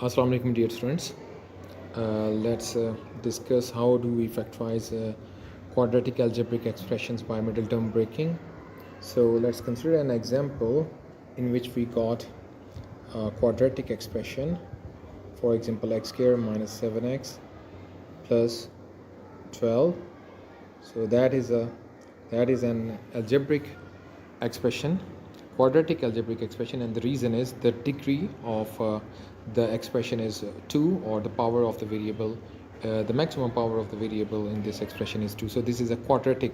Assalamu alaikum dear students. Let's discuss how do we factorize quadratic algebraic expressions by middle term breaking. So let's consider an example in which we got a quadratic expression. For example, x square minus 7x plus 12. So that is an algebraic expression, quadratic algebraic expression, and the reason is the degree of the expression is 2, or the power of the variable, the maximum power of the variable in this expression is 2. So this is a quadratic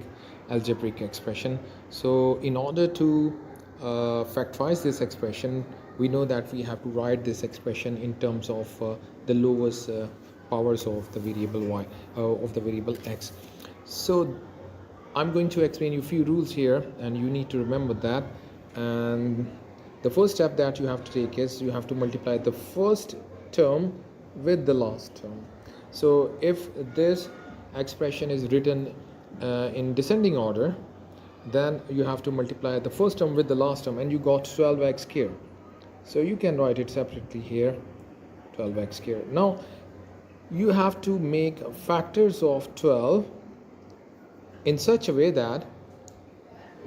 algebraic expression. So in order to factorize this expression, we know that we have to write this expression in terms of the lowest powers of the variable y, of the variable x. So I'm going to explain you a few rules here, and you need to remember that. And the first step that you have to take is you have to multiply the first term with the last term. So if this expression is written in descending order, then you have to multiply the first term with the last term, and you got 12x square. So you can write it separately here, 12x square. Now you have to make factors of 12 in such a way that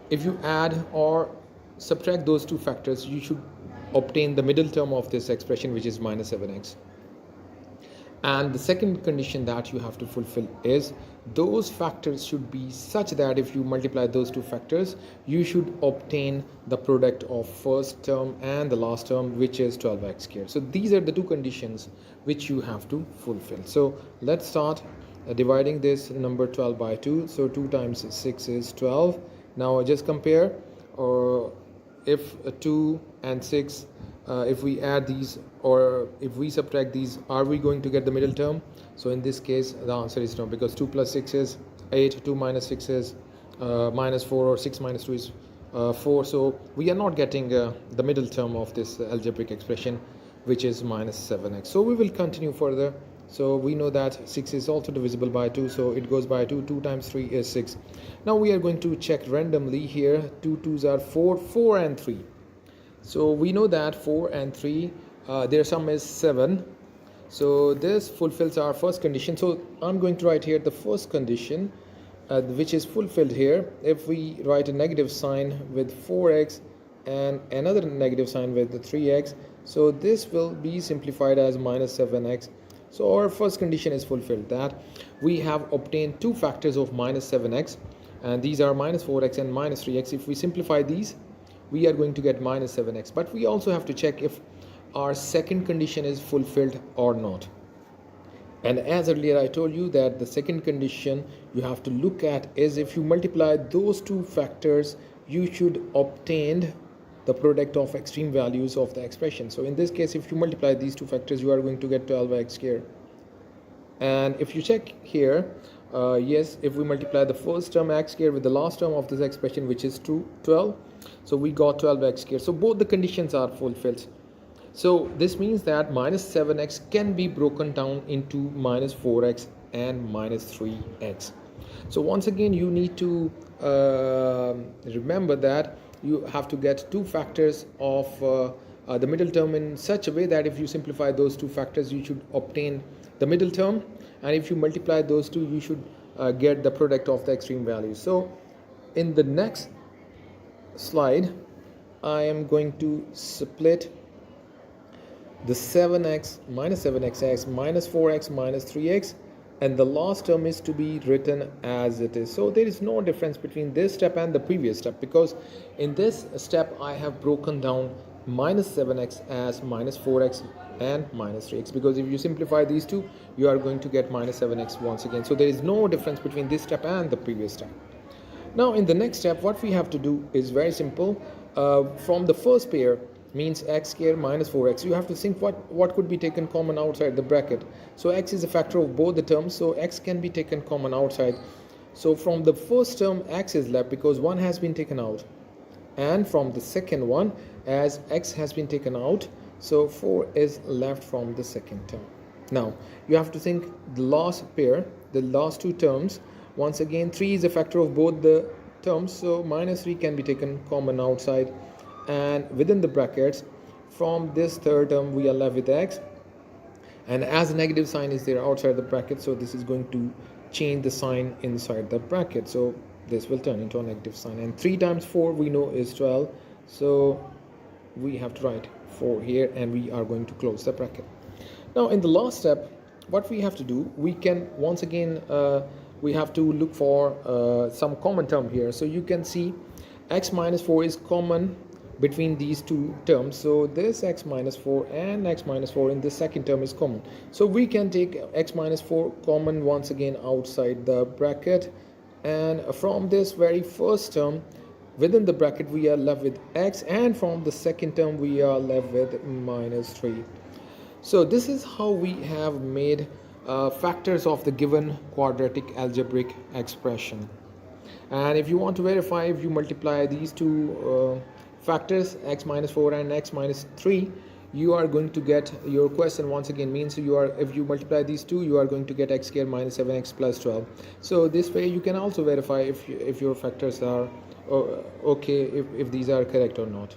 if you add or subtract those two factors, you should obtain the middle term of this expression, which is minus 7x. And the second condition that you have to fulfill is those factors should be such that if you multiply those two factors, you should obtain the product of first term and the last term, which is 12x squared. So these are the two conditions which you have to fulfill. So let's start dividing this number 12 by 2. So 2 times 6 is 12. Now just compare, or if 2 and 6, if we add these or if we subtract these, are we going to get the middle term? So in this case the answer is no, because 2 plus 6 is 8, 2 minus 6 is minus 4, or 6 minus 2 is 4. So we are not getting the middle term of this algebraic expression, which is minus 7x. So we will continue further. So we know that 6 is also divisible by 2, so it goes by 2. 2 times 3 is 6. Now we are going to check randomly here. 2 2s are 4, 4 and 3. So we know that 4 and 3, their sum is 7. So this fulfills our first condition. So I'm going to write here the first condition, which is fulfilled here. If we write a negative sign with 4x and another negative sign with the 3x, so this will be simplified as minus 7x. So our first condition is fulfilled, that we have obtained two factors of minus 7x, and these are minus 4x and minus 3x. If we simplify these, we are going to get minus 7x. But we also have to check if our second condition is fulfilled or not. And as earlier I told you that the second condition you have to look at is if you multiply those two factors, you should obtain the product of extreme values of the expression. So in this case, if you multiply these two factors, you are going to get 12x squared. And if you check here, yes, if we multiply the first term x squared with the last term of this expression, which is 12, so we got 12x squared. So both the conditions are fulfilled. So this means that minus 7x can be broken down into minus 4x and minus 3x. So once again, you need to remember that you have to get two factors of the middle term in such a way that if you simplify those two factors, you should obtain the middle term, and if you multiply those two, you should get the product of the extreme values. So in the next slide, I am going to split the 7x minus 7x minus 4x minus 3x, and the last term is to be written as it is. So there is no difference between this step and the previous step, because in this step I have broken down minus 7x as minus 4x and minus 3x, because if you simplify these two, you are going to get minus 7x once again. So there is no difference between this step and the previous step. Now in the next step, what we have to do is very simple. From the first pair, means x squared minus 4x, you have to think what could be taken common outside the bracket. So x is a factor of both the terms, so x can be taken common outside. So from the first term, x is left because 1 has been taken out, and from the second one, as x has been taken out, so 4 is left from the second term. Now you have to think the last pair, the last two terms. Once again, 3 is a factor of both the terms, so minus 3 can be taken common outside, and within the brackets, from this third term we are left with x, and as a negative sign is there outside the bracket, so this is going to change the sign inside the bracket, so this will turn into a negative sign. And 3 times 4 we know is 12, so we have to write 4 here, and we are going to close the bracket. Now in the last step, what we have to do, we can once again we have to look for some common term here. So you can see x minus 4 is common between these two terms, so this x minus 4 and x minus 4 in the second term is common, so we can take x minus 4 common once again outside the bracket, and from this very first term within the bracket we are left with x, and from the second term we are left with minus 3. So this is how we have made factors of the given quadratic algebraic expression. And if you want to verify, if you multiply these two factors, x minus 4 and x minus 3, you are going to get, your question once again means you are, if you multiply these two, you are going to get x squared minus 7x plus 12. So this way you can also verify if your factors are okay, if these are correct or not.